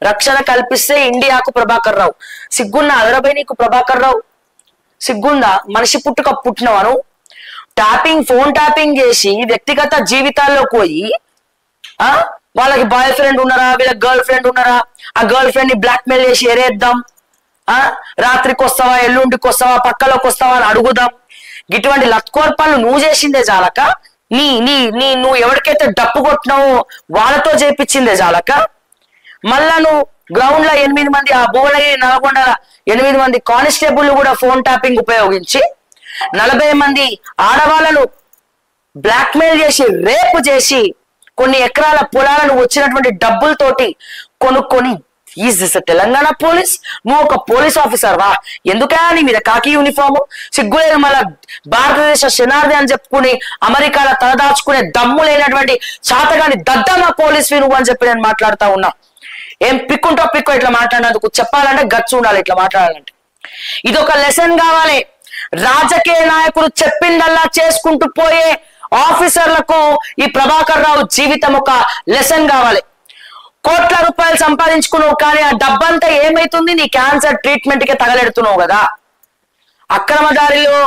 రక్షణ కల్పిస్తే ఇండియాకు ప్రభాకర్ రావు. సిగ్గున్నా అదరబై నీకు ప్రభాకర్ రావు? సిగ్గుందా? మనిషి పుట్టుక పుట్టినవను ఫోన్ ట్యాపింగ్ చేసి వ్యక్తిగత జీవితాల్లోకి పోయి వాళ్ళకి బాయ్ ఫ్రెండ్ ఉన్నారా, వీళ్ళకి గర్ల్ ఫ్రెండ్ ఉన్నారా, ఆ గర్ల్ ఫ్రెండ్ ని బ్లాక్ మెయిల్ చేసి ఎరేద్దాం, రాత్రికి వస్తావా, ఎల్లుండికి వస్తావా, పక్కలోకి వస్తావా అని అడుగుదాం. ఇటువంటి లత్కోర్పాలు నువ్వు చేసిందే చాలక, నీ నీ నీ నువ్వు ఎవరికైతే డప్పు కొట్టినావో వాళ్ళతో చేపించిందే చాలక, మళ్ళా నువ్వు గ్రౌండ్ లో 8 మంది, ఆ భువనగిరి నల్గొండ 8 మంది కానిస్టేబుల్ కూడా ఫోన్ ట్యాపింగ్ ఉపయోగించి 40 మంది ఆడవాళ్ళను బ్లాక్ మెయిల్ చేసి రేపు చేసి కొన్ని ఎకరాల పొలాలను వచ్చినటువంటి డబ్బులతోటి కొనుక్కొని, ఈజ్ దిస్ తెలంగాణ పోలీస్? నువ్వు ఒక పోలీస్ ఆఫీసర్ వా? ఎందుకా నీ మీద కాకి యూనిఫాము? సిగ్గులేదు మళ్ళా భారతదేశ శనార్థి అని చెప్పుకుని అమెరికాలో తలదాచుకునే దమ్ము లేనటువంటి చాతగాని దద్దమ్మ పోలీస్ నువ్వు అని చెప్పి నేను మాట్లాడుతా ఉన్నా. ఏం పిక్కుంటో పిక్కో ఇట్లా మాట్లాడినందుకు చెప్పాలంటే గచ్చు ఉండాలి. ఇట్లా మాట్లాడాలంటే ఇది ఒక లెసన్ కావాలి. రాజకీయ నాయకులు చెప్పిందల్లా చేసుకుంటూ పోయే ఆఫీసర్లకు ఈ ప్రభాకర్ రావు జీవితం ఒక లెసన్ కావాలి. కోట్ల రూపాయలు సంపాదించుకున్నావు, కానీ ఆ డబ్బంతా ఏమైతుంది? నీ క్యాన్సర్ ట్రీట్మెంట్ కి తగలెడుతున్నావు కదా. అక్రమ దారిలో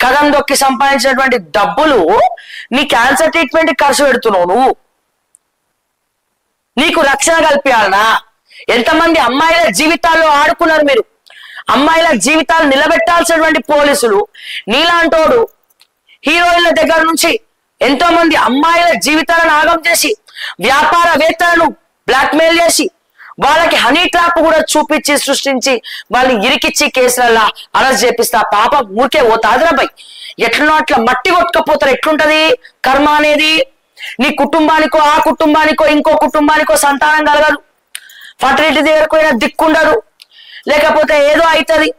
కదం దొక్కి సంపాదించినటువంటి డబ్బులు నీ క్యాన్సర్ ట్రీట్మెంట్ కి ఖర్చు పెడుతున్నావు. నువ్వు నీకు రక్షణ కల్పించాలనా? ఎంతమంది అమ్మాయిల జీవితాల్లో ఆడుకున్నారు మీరు. అమ్మాయిల జీవితాలు నిలబెట్టాల్సినటువంటి పోలీసులు నీలాంటోడు హీరోయిన్ల దగ్గర నుంచి ఎంతో మంది అమ్మాయిల జీవితాలను ఆగం చేసి వ్యాపారవేత్తలను బ్లాక్ మెయిల్ చేసి వాళ్ళకి హనీ ట్రాప్ కూడా చూపించి సృష్టించి వాళ్ళని ఇరికిచ్చి కేసులల్లా అరెస్ట్ చేపిస్తా. పాప ఊరికే ఓ తాదరాబాయ్ ఎట్లనో అట్లా మట్టి కొట్టుకపోతారు. ఎట్లుంటది కర్మ అనేది? నీ కుటుంబానికో, ఆ కుటుంబానికో, ఇంకో కుటుంబానికో సంతానం కలగదు. ఫర్టిలిటీ దగ్గరకు పోయినా దిక్కుండదు. లేకపోతే ఏదో అవుతుంది,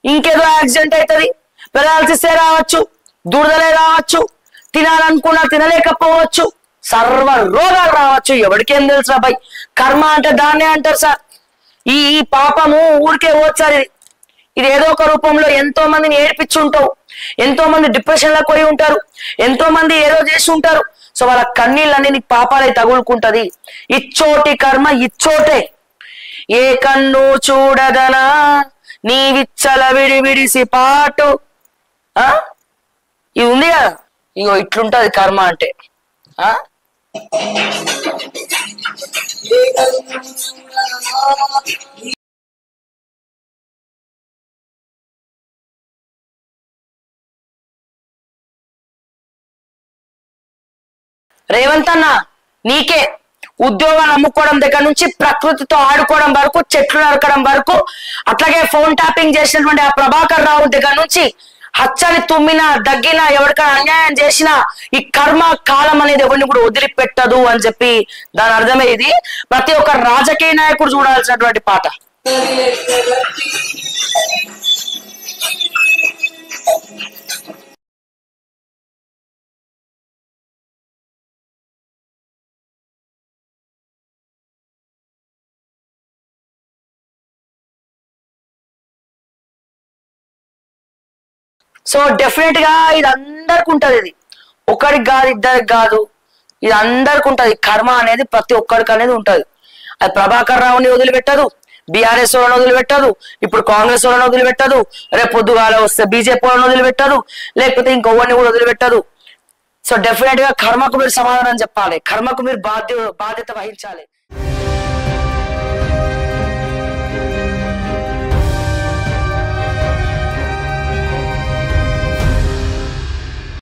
ఇంకేదో యాక్సిడెంట్ అవుతుంది, పెరాలసిసే రావచ్చు, దురదలే రావచ్చు, తినాలనుకున్నా తినలేకపోవచ్చు, సర్వ రోగాలు రావచ్చు. ఎవరికేం తెలుసు అబ్బాయి? కర్మ అంటే దాన్నే అంటారు సార్. ఈ పాపము ఊరికే పోచారు. ఇది ఏదో ఒక రూపంలో ఎంతో మందిని ఏడ్పించుంటావు, ఎంతో మంది డిప్రెషన్ లో పోయి ఉంటారు, ఎంతో మంది ఏదో చేసి ఉంటారు. సో వాళ్ళ కన్నీళ్ళన్నీ నీకు పాపాలై తగులుకుంటది. ఇచ్చోటి కర్మ ఇచ్చోటే. ఏ కన్ను చూడదనా నీ విచ్చల విడిసి పాటు ఇది ఉంది కదా. ఇగో ఇట్లుంటది కర్మ అంటే. రేవంత్ అన్న, నీకే ఉద్యోగాలు అమ్ముకోవడం దగ్గర నుంచి ప్రకృతితో ఆడుకోవడం వరకు, చెట్లు నరకడం వరకు, అట్లాగే ఫోన్ ట్యాపింగ్ చేసినటువంటి ఆ ప్రభాకర్ రావు దగ్గర నుంచి హచ్చని తుమ్మినా దగ్గినా ఎవరికైనా అన్యాయం చేసినా ఈ కర్మ కాలం అనేది ఎవరిని కూడా వదిలిపెట్టదు అని చెప్పి దాని అర్థమే ఇది. ప్రతి ఒక్క రాజకీయ నాయకుడు చూడాల్సినటువంటి పాట. సో డెఫినెట్ గా ఇది అందరికి ఉంటది. ఇది ఒకరికి కాదు, ఇద్దరికి కాదు, ఇది అందరికి ఉంటది. కర్మ అనేది ప్రతి ఒక్కరికి అనేది ఉంటది. అది ప్రభాకర్ రావుని వదిలిపెట్టదు, బీఆర్ఎస్ వాళ్ళని వదిలిపెట్టదు, ఇప్పుడు కాంగ్రెస్ వాళ్ళని వదిలిపెట్టదు, రేపు పొద్దుగాల వస్తే బీజేపీ వాళ్ళని వదిలిపెట్టదు, లేకపోతే ఇంకొవరిని కూడా వదిలిపెట్టదు. సో డెఫినెట్ గా కర్మకు మీరు సమాధానం చెప్పాలి, కర్మకు మీరు బాధ్యత వహించాలి.